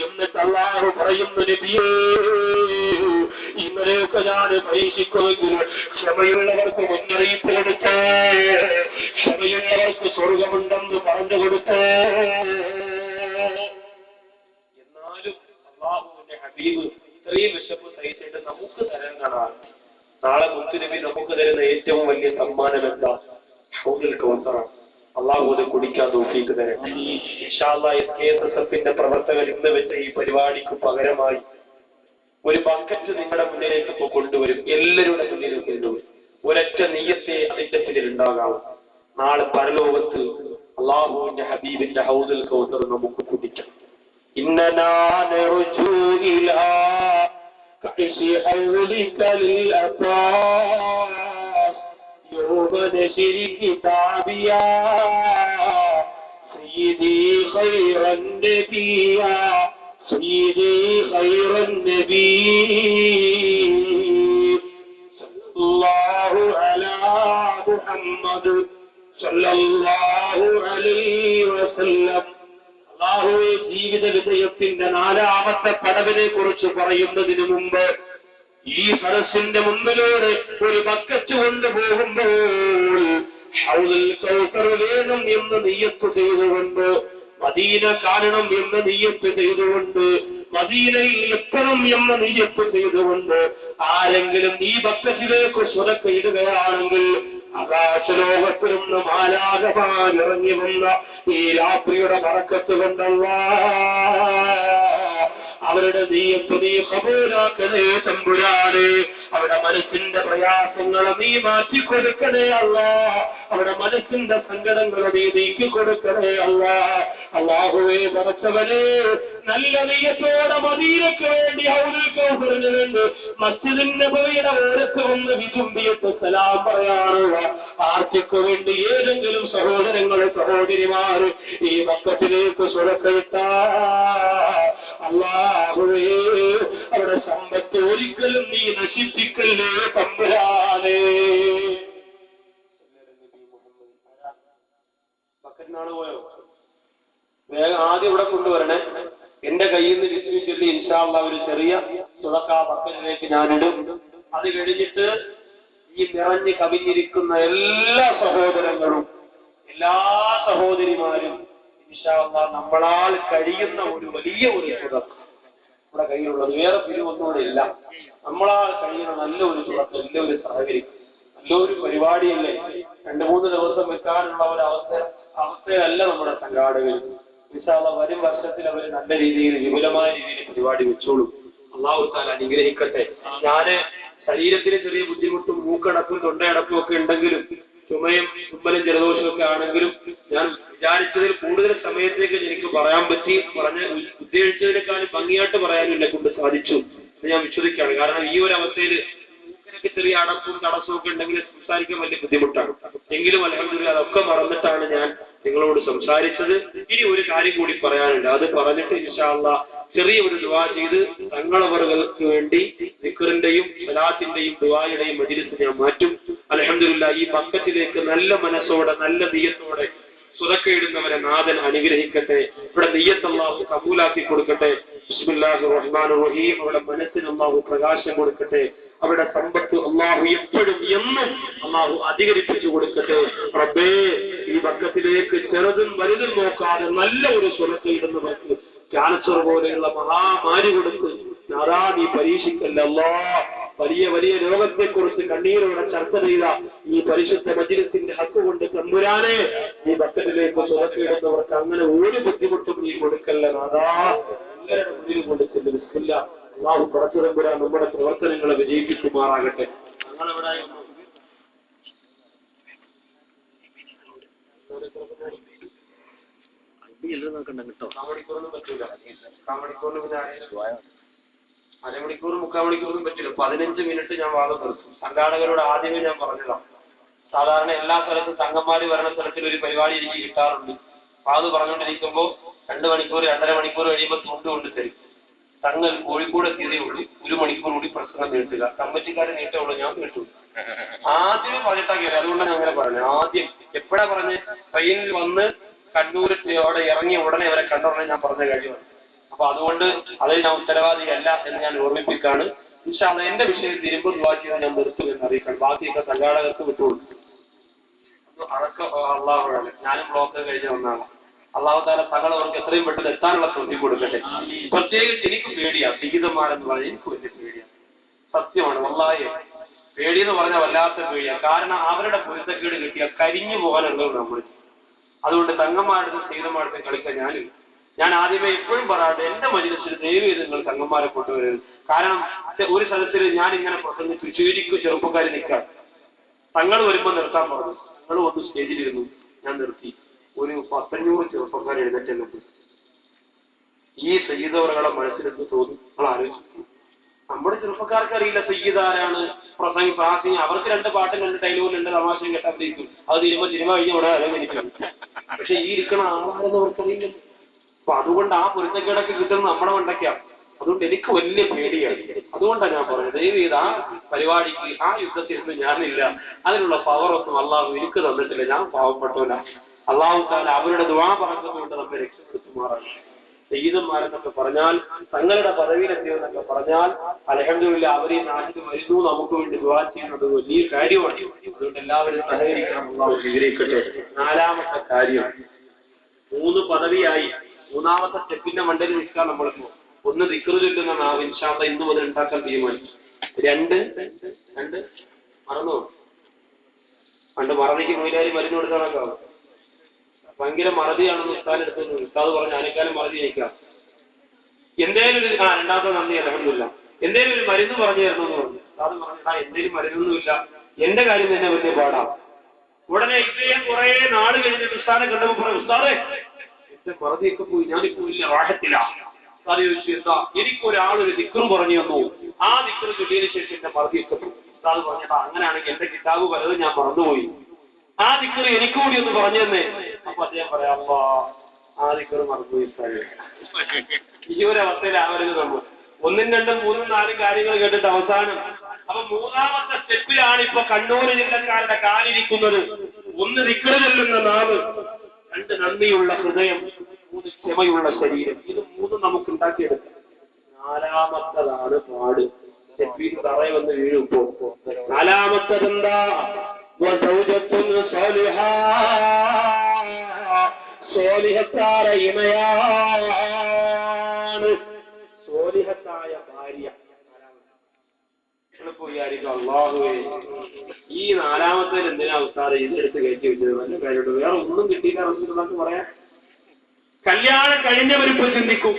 എന്നിട്ട് അല്ലാഹു പറയുന്നു നബിയേ, ഇങ്ങനെയൊക്കെ ഞാൻ പരീക്ഷിക്കുമെങ്കിൽ ക്ഷമയുള്ളവർക്ക് മുന്നറിയിപ്പ് കൊടുത്തേ, ക്ഷമയുള്ളവർക്ക് സ്വർഗമുണ്ടെന്ന് പറഞ്ഞു കൊടുത്തേ. എന്നാലും അല്ലാഹുവിന്റെ ഹബീബ് ഇത്രയും വിശപ്പ് സഹിച്ചിട്ട് നമുക്ക് തരേണ്ടതാണ്. നാളെ മുത്തുനബി നമുക്ക് തരുന്ന ഏറ്റവും വലിയ സമ്മാനം എന്താ? ഹൗദുൽ കൗസറാണ്. അള്ളാഹു അത് കുടിക്കാൻ തൗഫീഖ് തരട്ടെ. ഇൻഷാ അല്ലാഹ് SKSSF പ്രവർത്തകർ ഇന്ന് വെച്ച ഈ പരിപാടിക്ക് പകരമായി ഒരു ബക്കറ്റ് നിങ്ങളുടെ മുന്നിലേക്ക് ഇപ്പോൾ കൊണ്ടുവരും, എല്ലാവരുടെ മുന്നിലും കൊണ്ടുവരും. ഒരൊറ്റ നിയ്യത്തെ അതിന്റെ പിന്നിൽ ഉണ്ടാകാം. നാളെ പരലോകത്ത് അള്ളാഹുവിന്റെ ഹബീബിന്റെ ഹൗദുൽ കൗസർ നമുക്ക് കുടിക്കാം. ഇന്നനാ നർജൂ ഇലാ കഅശി ഹൗലിക ലിൽ അസാസ് യൗമ നശരി കിതാബിയാ സയ്യിദി ഖൈറൻ നബിയാ سيدي خير النبي صلى الله على محمد صلى الله عليه وسلم. അല്ലാഹുവേ, ജീവിത വിജയത്തിന്റെ നാലാമത്തെ പടവിനെ കുറിച്ച് പറയുന്നതിന് മുമ്പ് ഈ സദസ്സിന്റെ മുമ്പിലൂടെ ഒരു ബക്കറ്റ് കൊണ്ടുപോകുമ്പോൾ ഹൗദുൽ കൗസർ വേണം എന്ന് നിയ്യത്ത് ചെയ്തുകൊണ്ട്, മദീന കാണണം എന്ന് നിയ്യത്ത് ചെയ്തുകൊണ്ട്, മദീനയിൽ എത്തണം എന്ന് നിയ്യത്ത് ചെയ്തുകൊണ്ട് ആരെങ്കിലും ഈ ബക്കറ്റിലേക്ക് സ്വതക്ക ഇടുകയാണെങ്കിൽ ആകാശലോകത്തിൽ നിന്ന് മാലാഖമാർ ഇറങ്ങി വന്ന ഈ രാത്രിയുടെ ബറക്കത്ത് കൊണ്ടല്ലാ അവരുടെ നീയത്ത് നീ ഖബൂലാക്കണേ തമ്പുരാനെ. അവരുടെ മനസ്സിന്റെ പ്രയാസങ്ങളെ നീ മാറ്റിക്കൊടുക്കണേ അല്ലാ. അവരുടെ മനസ്സിന്റെ സങ്കടങ്ങളെ നീ നീക്കിക്കൊടുക്കണേ അല്ലാ. അല്ലാഹുവേ, പടച്ചവനെ, നല്ല നീയത്തോടെ മദീനയ്ക്ക് വേണ്ടി ഹൗദുൽ കൗസറിന് വേണ്ടി മസ്ജിദുൻ നബവിയുടെ ഓരത്ത് വന്ന് വിചുംബിയത്ത് സലാം പറയാനുള്ള ആർത്തിക്ക് വേണ്ടി ഏതെങ്കിലും സഹോദരങ്ങളെ സഹോദരിമാര് ഈ ബക്കറ്റിലേക്ക് സുരക്ഷയിട്ട അല്ലാഹുവേ, അവരുടെ സമ്പത്ത് ഒരിക്കലും നീ നശിപ്പിക്കല്ലേ തമ്പുരാനേ. ബക്കറ്റിനാണ് പോയോ? വേഗം ആദ്യം ഇവിടെ കൊണ്ടുവരണേ. എന്റെ കയ്യിൽ നിന്ന് വിസ്മി ചൊല്ലി ഇൻഷാ അല്ലാഹ് ഒരു ചെറിയ തുറക്ക ബക്കറ്റിലേക്ക് ഞാനിടും. അത് കഴിഞ്ഞിട്ട് ഈ നിറഞ്ഞ് കവിഞ്ഞിരിക്കുന്ന എല്ലാ സഹോദരങ്ങളും എല്ലാ സഹോദരിമാരും ഇൻഷാ അല്ലാഹ് നമ്മളാൽ കഴിയുന്ന ഒരു വലിയ ഒരു തുറക്ക നമ്മുടെ കയ്യിലുള്ളത്, വേറെ പിരിവൊന്നുകൂടെ ഇല്ല, നമ്മളാൽ കഴിയുന്ന നല്ലൊരു തുറക്ക എല്ലാവരും സഹകരിക്കും. നല്ലൊരു പരിപാടിയല്ലേ, 2-3 ദിവസം വെക്കാനുള്ള ഒരു അവസ്ഥയല്ല നമ്മുടെ സംഘാടകർ. ഇൻഷാ അല്ലാഹ് വരും വർഷത്തിൽ അവർ നല്ല രീതിയിൽ വിപുലമായ രീതിയിൽ പരിപാടി വെച്ചോളും. അല്ലാഹു തആല അനുഗ്രഹിക്കട്ടെ. ഞാന് ശരീരത്തിന് ചെറിയ ബുദ്ധിമുട്ടും മൂക്കടപ്പും തൊണ്ടയടപ്പും ഒക്കെ ഉണ്ടെങ്കിലും, ചുമയും തുമ്മലും ജലദോഷവും ഒക്കെ ആണെങ്കിലും ഞാൻ വിചാരിച്ചതിൽ കൂടുതൽ സമയത്തേക്ക് എനിക്ക് പറയാൻ പറ്റി. ഉദ്ദേശിച്ചതിനേക്കാളും ഭംഗിയായിട്ട് പറയാനും എന്നെ കൊണ്ട് സാധിച്ചു എന്ന് ഞാൻ വിശ്വസിക്കുകയാണ്. കാരണം ഈ ഒരു അവസ്ഥയിൽ മൂക്കിനൊക്കെ ചെറിയ അടപ്പും തടസ്സവും ഒക്കെ ഉണ്ടെങ്കിൽ സംസാരിക്കാൻ വലിയ ബുദ്ധിമുട്ടാണ്. എങ്കിലും അൽഹംദുലില്ലാഹ് അതൊക്കെ മറന്നിട്ടാണ് ഞാൻ നിങ്ങളോട് സംസാരിച്ചത്. ഇനി ഒരു കാര്യം കൂടി പറയാനുണ്ട്. അത് പറഞ്ഞിട്ട് ഇൻഷാ അല്ലാഹ് ചെറിയ ഒരു ദുആ ചെയ്ത് തങ്ങളവർക്ക് വേണ്ടി ദിക്റിന്റെയും സലാത്തിന്റെയും ദുആയുടെയും മജ്‌ലിസ് ഞാൻ മാറ്റും. അൽഹംദുലില്ലാഹ് ഈ ബക്കറ്റിലേക്ക് നല്ല മനസ്സോടെ നല്ല നിയ്യത്തോടെ സ്വതക്കയിടുന്നവരെ നാഥൻ അനുഗ്രഹിക്കട്ടെ. ഇവിടെ നിയ്യത്ത് അല്ലാഹു കബൂലാക്കി കൊടുക്കട്ടെ. ബിസ്മില്ലാഹിർ റഹ്മാനിർ റഹീം. അവിടെ മനസ്സിന് അല്ലാഹു പ്രകാശം കൊടുക്കട്ടെ. അവരുടെ സമ്പത്ത് അല്ലാഹു എപ്പോഴും എന്നും അല്ലാഹു അധികരിപ്പിച്ചു കൊടുക്കട്ടെ. റബ്ബേ, ഈ ബക്കറ്റിലേക്ക് ചെറുതും വലുതും നോക്കാതെ നല്ല ഒരു സ്വതക്കയിടുന്നവർക്ക് ക്യാൻസർ പോലെയുള്ള മഹാമാരി കൊടുത്ത് നാദാ നീ പരീക്ഷിക്കല്ല അല്ലാ. വലിയ വലിയ രോഗത്തെക്കുറിച്ച് കണ്ണീരോടെ ചർച്ച ചെയ്ത ഈ പരിശുദ്ധ മജ്‌ലിസിന്റെ ഹക്ക് കൊണ്ട് തമ്പുരാനെ, ഈ ബക്കറ്റിലേക്ക് സ്വതക്കയിടുന്നവർക്ക് അങ്ങനെ ഒരു ബുദ്ധിമുട്ടും നീ കൊടുക്കല്ല നാദാ. എല്ലാവരുടെ മുന്നിൽ കൊടുക്കല്ല. ബിസ്മില്ലാഹ്. അല്ലാഹു പടച്ച തമ്പുരാൻ നമ്മുടെ പ്രവർത്തനങ്ങളെ വിജയിപ്പിക്കുമാറാകട്ടെ. ഞങ്ങളെവിടെ അരമണിക്കൂർ 3/4 മണിക്കൂറും പറ്റില്ല. 15 മിനിറ്റ് ഞാൻ വാദം നിർത്തും. സംഘാടകരോട് ആദ്യമേ ഞാൻ പറഞ്ഞതാണ്. സാധാരണ എല്ലാ സ്ഥലത്തും തങ്ങന്മാര് വരണ സ്ഥലത്തിൽ ഒരു പരിപാടി എനിക്ക് കിട്ടാറുണ്ട്. അത് പറഞ്ഞുകൊണ്ടിരിക്കുമ്പോൾ 2 മണിക്കൂർ 2.5 മണിക്കൂർ കഴിയുമ്പോൾ കൊണ്ട് തരും. തങ്ങൾ കോഴിക്കോട് എത്തിയതേ ഉള്ളൂ, 1 മണിക്കൂർ കൂടി പ്രസംഗം നീട്ടുക. കമ്മിറ്റിക്കാരെ നീട്ടുള്ളൂ, ഞാൻ നീട്ടു. ആദ്യമേ പറഞ്ഞിട്ടാ കയറി. അതുകൊണ്ടാണ് ഞാൻ അങ്ങനെ പറഞ്ഞത്. ആദ്യം എപ്പോഴാ പറഞ്ഞ് ട്രെയിനിൽ വന്ന് കണ്ണൂരിലൂടെ ഇറങ്ങി ഉടനെ അവരെ കണ്ടുടനെ ഞാൻ പറഞ്ഞ കാര്യമാണ്. അപ്പൊ അതുകൊണ്ട് അതിൽ ഞാൻ ഉത്തരവാദിയല്ല എന്ന് ഞാൻ ഓർമ്മിപ്പിക്കാണ്. ഇൻഷാ അല്ലാഹ് എന്റെ വിഷയം തിരുമ്പ് ദുആ ചെയ്ത് ഞാൻ നിർത്തും എന്ന് അറിയിക്കണം. ബാക്കിയൊക്കെ സംഘാടകർക്ക് വിട്ടുകൊടുക്കും. അതൊക്കെ അള്ളാഹുവാണ്. ഞാനും ബ്ലോക്ക് കഴിഞ്ഞ ഒന്നാണ്. അള്ളാഹു താല തങ്ങളവർക്ക് എത്രയും പെട്ടെന്ന് എത്താനുള്ള ശ്രദ്ധി കൊടുക്കട്ടെ. പ്രത്യേകിച്ച് എനിക്ക് പേടിയാണ് സയ്യിദന്മാരെന്ന് പറഞ്ഞാൽ എനിക്ക് വലിയ പേടിയാണ്. സത്യമാണ്. വല്ലാഹി പേടിയെന്ന് പറഞ്ഞാൽ വല്ലാത്ത പേടിയാണ്. കാരണം അവരുടെ പൊരുത്തക്കേട് കിട്ടിയാൽ കരിഞ്ഞു പോകാനുള്ളത് നമ്മൾ. അതുകൊണ്ട് തങ്ങന്മാരുടെ സയ്യിദന്മാരുടെ കളിക്കാൻ ഞാനില്ല. ഞാൻ ആദ്യമേ എപ്പോഴും പറയാറുണ്ട്, എന്റെ മജ്‌ലിസിൽ ദയവ് ചെയ്ത് നിങ്ങൾ തങ്ങന്മാരെ കൊണ്ടുവരരുത്. കാരണം ഒരു സ്ഥലത്തിൽ ഞാൻ ഇങ്ങനെ പ്രസംഗിച്ചു ചുരുക്കും ചെറുപ്പക്കാർ നിൽക്കാൻ തങ്ങൾ വരുമ്പോൾ നിർത്താൻ പറഞ്ഞു. തങ്ങൾ ഒന്ന് സ്റ്റേജിലിരുന്നു, ഞാൻ നിർത്തി. ഒരു 500 ചെറുപ്പക്കാർ എഴുന്നേറ്റ് ഈ സയ്യിദവറുകളെ മനസ്സിലെന്ന് തോന്നി. നമ്മൾ ആലോചിച്ചു, നമ്മുടെ ചെറുപ്പക്കാർക്ക് അറിയില്ല സയ്യിദ് ആരാണ്, പ്രാസംഗിക അവർക്ക് 2 പാട്ടും 2 ഡയലോഗും 2 തമാശയും കേട്ടാൽ അത് തീരുമ്പോൾ സിനിമ കഴിഞ്ഞ ഉടനെ ആലോചിക്കണം. പക്ഷെ ഈ ഇരിക്കണ ആളാരെന്ന് അവർക്കറിയില്ല. അപ്പൊ അതുകൊണ്ട് ആ പൊരുത്തക്കേടൊക്കെ കിട്ടുന്നത് നമ്മുടെ മണ്ടയ്ക്കാണ്. അതുകൊണ്ട് എനിക്ക് വലിയ പേടിയാണ്. അതുകൊണ്ടാണ് ഞാൻ പറഞ്ഞത്, ദയവ് ചെയ്ത് ആ പരിപാടിക്ക് ആ യുദ്ധത്തിനൊന്നും ഞാനില്ല. അതിനുള്ള പവറൊന്നും അള്ളാഹു എനിക്ക് തന്നിട്ടില്ല. ഞാൻ പാവപ്പെട്ടവനാ. അള്ളാഹു താല അവരുടെ ദുആ പറഞ്ഞതുകൊണ്ട് നമ്മെ രക്ഷപ്പെടുത്തുമാറാണ്. സയ്യിദന്മാരെന്നൊക്കെ പറഞ്ഞാൽ തങ്ങളുടെ പദവിയിലെത്തിയെന്നൊക്കെ പറഞ്ഞാൽ അൽഹംദുലില്ലാ അവർ ഈ നാട്ടിൽ വരുന്നു, നമുക്ക് വേണ്ടി ദുആ ചെയ്യുന്നത് വലിയ കാര്യമാണ്. അതുകൊണ്ട് എല്ലാവരും സഹകരിക്കണം. അള്ളാഹു സ്വീകരിക്കട്ടെ. 4ാമത്തെ കാര്യം, 3 പദവിയായി 3ാമത്തെ സ്റ്റെപ്പിന്റെ മണ്ടയിൽ നിൽക്കാൻ നമ്മളിപ്പോ 1 ദിക്ർ ചൊല്ലുന്ന നാവ് ഇൻഷാ അല്ലാഹ് ഇന്ന് മുതൽ ഉണ്ടാക്കാൻ തീരുമാനിച്ചു. 2 മറന്നോ? പണ്ട് മറവിക്ക് മൊയിലാരി മരുന്ന് കൊടുക്കാനൊക്കെ ഭയങ്കര മറതിയാണെന്ന് ഉസ്താദ് എടുത്തു. ഉസ്താദ് പറഞ്ഞു അതിനേക്കാളും മറതി അയക്കാം. എന്തേലും ഒരു 2ാമത്തെ നന്ദി അൽഹംദുലില്ലാ. എന്തേലും ഒരു മരുന്ന് പറഞ്ഞു തരണം എന്ന് പറഞ്ഞു. ഉസ്താദ് പറഞ്ഞു എന്തേലും മരുന്നൊന്നുമില്ല, എന്റെ കാര്യം തന്നെ വലിയ പാടാം. ഉടനെ ഇദ്ദേഹം കുറെ നാട് കഴിഞ്ഞിട്ട് ഉസ്താദിനെ കണ്ടപ്പോൾ പറഞ്ഞു, ഉസ്താദേ എന്റെ മറതിയൊക്കെ പോയി, ഞാനിപ്പോ വലിയ റാഹത്തിലാ. ഉസ്താദ് ചോദിച്ചു, എന്താ? എനിക്കൊരാളൊരു ദിക്റും പറഞ്ഞു തന്നു, ആ ദിക്ർ ചൊല്ലിയതിനു ശേഷം എന്റെ മറതിയൊക്കെ പോയി. ഉസ്താദ് പറഞ്ഞതാ, അങ്ങനെയാണെങ്കിൽ എന്റെ കിതാബ് പലതും ഞാൻ മറന്നുപോയി, ആ ദിക്ർ എനിക്ക് കൂടി ഒന്ന് പറഞ്ഞു തന്നെ. അപ്പൊ അദ്ദേഹം പറയാം, ആ ദിക്ർ മറന്നുപോയി. ഈ ഒരു അവസ്ഥയിലാവരുത് നമ്മൾ. 1ഉം 2ഉം 3ഉം 4ഉം കാര്യങ്ങൾ കേട്ടിട്ട് അവസാനം. അപ്പൊ 3ാമത്തെ സ്റ്റെപ്പിലാണ് ഇപ്പൊ കണ്ണൂർ ജില്ലക്കാരുടെ കാലിരിക്കുന്നത്. 1 ദിക്ർ ചൊല്ലുന്ന നാവ്, 2 നന്ദിയുള്ള ഹൃദയം, 3 ക്ഷമയുള്ള ശരീരം. ഇത് 3 നമുക്ക് ഉണ്ടാക്കിയെടുക്കാം. 4ാമത്തതാണ് പാട്. സ്റ്റെപ്പിൽ തറയെ വന്ന് വീഴുമ്പോ 4ാമത്തതെന്താ? സോലിഹത്തായ ഇണയാണ്, സോലിഹത്തായ ഭാര്യ. പോയിരിക്കും അള്ളാഹുവേ, ഈ 4ാമത്തെ എന്തിനാ ഉസ്താദ് ഇതെടുത്ത് കയറ്റി വെച്ചത്? നല്ല കാര്യമുണ്ട്, വേറെ ഒന്നും കിട്ടിയില്ല പറയാൻ. കല്യാണം കഴിഞ്ഞവരിപ്പോ ചിന്തിക്കും,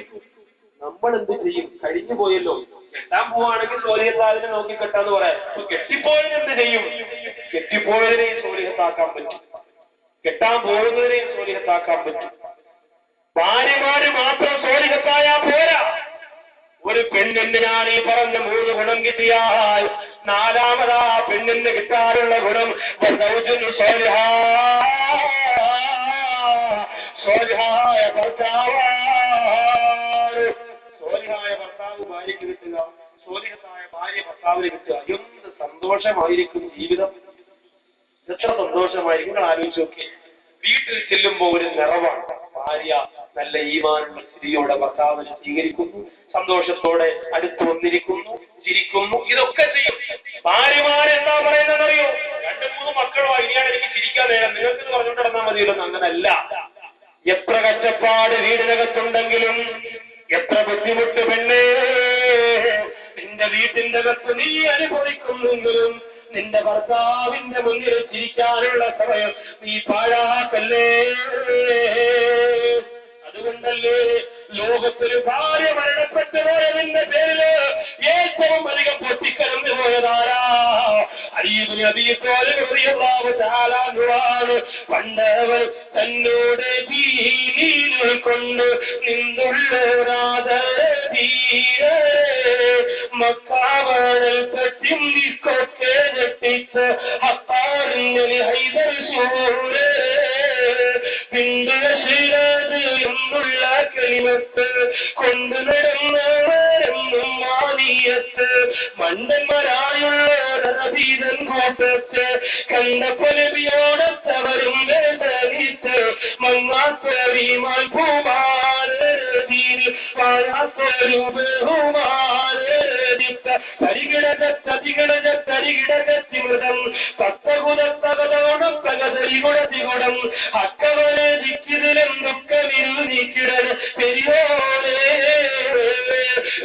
നമ്മൾ എന്ത് ചെയ്യും? കഴിഞ്ഞു പോയല്ലോ. കെട്ടാൻ പോവാണെങ്കിൽ സോലിഹത്താലിനെ നോക്കി കെട്ടാന്ന് പറയാം. കെട്ടിപ്പോയതിന് എന്ത് ചെയ്യും? കെട്ടിപ്പോയതിനെയും സോലിഹത്താക്കാൻ പറ്റും, കെട്ടാൻ പോകുന്നതിനെയും സോലിഹത്താക്കാൻ പറ്റും. ഭാര്യമാര് മാത്രം സോലിഹത്തായാ പോരാ. ഒരു പെണ്ണിനാണ് ഈ പറഞ്ഞ 3 ഗുണം കിട്ടിയാൽ 4ാമതാ പെണ്ണിന് കിട്ടാനുള്ള ഗുണം സോലിഹായ ഭർത്താവാണ്. സോലിഹായ ഭർത്താവ് ഭാര്യയ്ക്ക് കിട്ടുക, സോലിഹത്തായ ഭാര്യ ഭർത്താവിന് കിട്ടുക. എന്ത് സന്തോഷമായിരിക്കും ജീവിതം, എത്ര സന്തോഷമായിരിക്കും. നിങ്ങൾ ആലോചിച്ച് നോക്കി. വീട്ടിൽ ചെല്ലുമ്പോൾ ഒരു നിറവാണ്. ഭാര്യ നല്ല ഈമാനുള്ള സ്ത്രീയോടെ ഭർത്താവിനെ സ്വീകരിക്കുന്നു, സന്തോഷത്തോടെ അടുത്ത് വന്നിരിക്കുന്നു, ചിരിക്കുന്നു. ഇതൊക്കെ ചെയ്യും. ഭാര്യമാരെന്താ പറയുന്നതെന്നറിയോ? 2-3 മക്കളോ ഇനിയാണ് എനിക്ക് ചിരിക്കാൻ നേരം, നിങ്ങൾക്ക് പറഞ്ഞുകൊണ്ട് നടന്നാൽ മതിയല്ലോ. അങ്ങനല്ല. എത്ര കഷ്ടപ്പാട് വീടിനകത്തുണ്ടെങ്കിലും, എത്ര ബുദ്ധിമുട്ട് പെണ്ണേ നിന്റെ വീട്ടിന്റെ അകത്ത് നീ അനുഭവിക്കുന്നെങ്കിലും, നിന്റെ ഭർത്താവിന്റെ മുന്നിൽ ചിരിക്കാനുള്ള സമയം നീ പാഴാക്കല്ലേ. അതുകൊണ്ടല്ലേ ലോകത്തൊരു ഭാര്യ മരണപ്പെട്ടു പോയതിന്റെ പേരില് ഏറ്റവും അധികം പൊട്ടിക്കലർന്നു പോയതാരാ? അലീബിൻ അബീ ത്വാലിബ് റളിയല്ലാഹു തആല അൻഹു. പണ്ടവർ തന്നോട് ദീനിനെ കൊണ്ട് നിന്നുള്ളൊരാദീന മക്കാവണൽ പറ്റിക്കൊക്കെ ഞെട്ടിച്ച് അപ്പാറിഞ്ഞ ഹൈദർ സൂര് പിന്റെ ശിരതിലും എന്നുള്ള കലിമത്ത് കൊണ്ടു നടന്നെന്നും മാനിയത്ത് മണ്ടന്മാരായുള്ള റബീദൻ കൂട്ടത്ത് കണ്ടപ്പലബിയോടത്തവരും വേദനിത്ത് മങ്ങാത്തറിമാൻ ഭൂമാരതിൽ പായാത്തൊരു ബഹുമാരതിത്ത കരികിടകത്തരികിടകത്തിമൃതം തത്തകുതത്തകതോടും തകതരികുടതികുടം അക്കവനെ ദിക്കിതിലും ദുഃഖമിരു നീക്കിടൻ പെരിയോരേ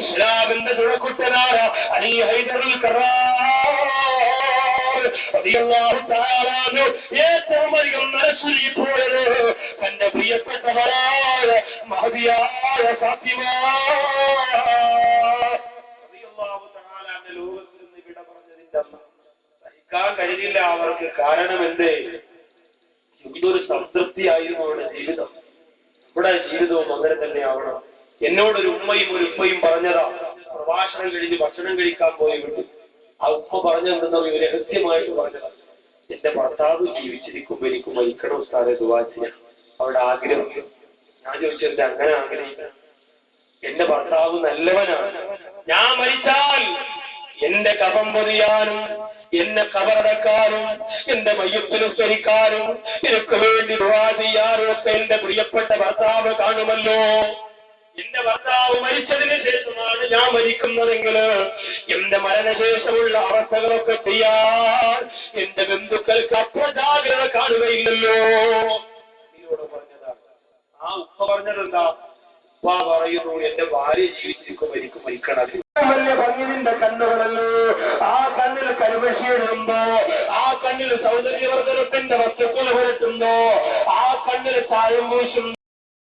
ഇസ്ലാമിന്റെ തുണക്കുട്ടനായ അലി ഹൈദറുൽ കറാർ റളിയല്ലാഹു തആല അൻഹു ഏറ്റവും അധികം മനസ്സിലിപ്പോയത് തന്റെ പ്രിയപ്പെട്ടവരായ മഹദിയായ ഫാത്തിമ റളിയല്ലാഹു തആല അൻഹു ലോകത്തിൽ നിന്ന് വിട പറഞ്ഞതിന്റെ സഹിക്കാൻ കഴിഞ്ഞില്ല അവർക്ക്. കാരണം എന്തേ? ഇതൊരു സംതൃപ്തിയായിരുന്നു അവരുടെ ജീവിതം. നമ്മുടെ ജീവിതവും അങ്ങനെ തന്നെ ആവണം. എന്നോടൊരു ഉമ്മയും ഒരു ഉപ്പയും പറഞ്ഞതാ, പ്രഭാഷണം കഴിഞ്ഞ് ഭക്ഷണം കഴിക്കാൻ പോയി വിട്ടു. ആ ഉമ്മ പറഞ്ഞെന്തെന്നോ രഹസ്യമായിട്ട് പറഞ്ഞതാ, എന്റെ ഭർത്താവ് ജീവിച്ചിരിക്കുമ്പോ എനിക്ക് മരിക്കണം ഉസ്താദെ ദുആ ചെയ്യാൻ അവരുടെ ആഗ്രഹം. ഞാൻ ചോദിച്ചെന്താ അങ്ങനെ ആഗ്രഹിക്കണം? എന്റെ ഭർത്താവ് നല്ലവനാണ്, ഞാൻ മരിച്ചാൽ എന്റെ കഫം പൊതിയാനും എന്നെ കബറടക്കാനും എന്റെ മയ്യത്തിനുസ്കരിക്കാനും എനിക്ക് വേണ്ടി ദുആ ചെയ്യാനും ഒക്കെ എന്റെ പ്രിയപ്പെട്ട ഭർത്താവ് കാണുമല്ലോ. എന്റെ ഭർത്താവ് മരിച്ചതിന് ശേഷമാണ് ഞാൻ മരിക്കുന്നതെങ്കിൽ എന്റെ മരണശേഷമുള്ള അവസ്ഥകളൊക്കെ ചെയ്യാൻ എന്റെ ബന്ധുക്കൾക്ക് അപ്രജാഗ്രത കാണുകയില്ലല്ലോ. ഇതിലൂടെ പറഞ്ഞതാ. ആ ഉപ്പ പറഞ്ഞതെന്താ? ഉപ്പ പറയുന്നു, എന്റെ ഭാര്യ ജീവിച്ചിരിക്കും എനിക്ക് മരിക്കണം. വലിയ ഭംഗിന്റെ കണ്ണുകളല്ലോ, ആ കണ്ണിൽ കരുവശിയിടുമ്പോ, ആ കണ്ണിൽ സൗന്ദര്യവർദ്ധനത്തിന്റെ വസ്തുക്കൾ പുരട്ടുമ്പോ, ആ കണ്ണിൽ ചായം പൂശും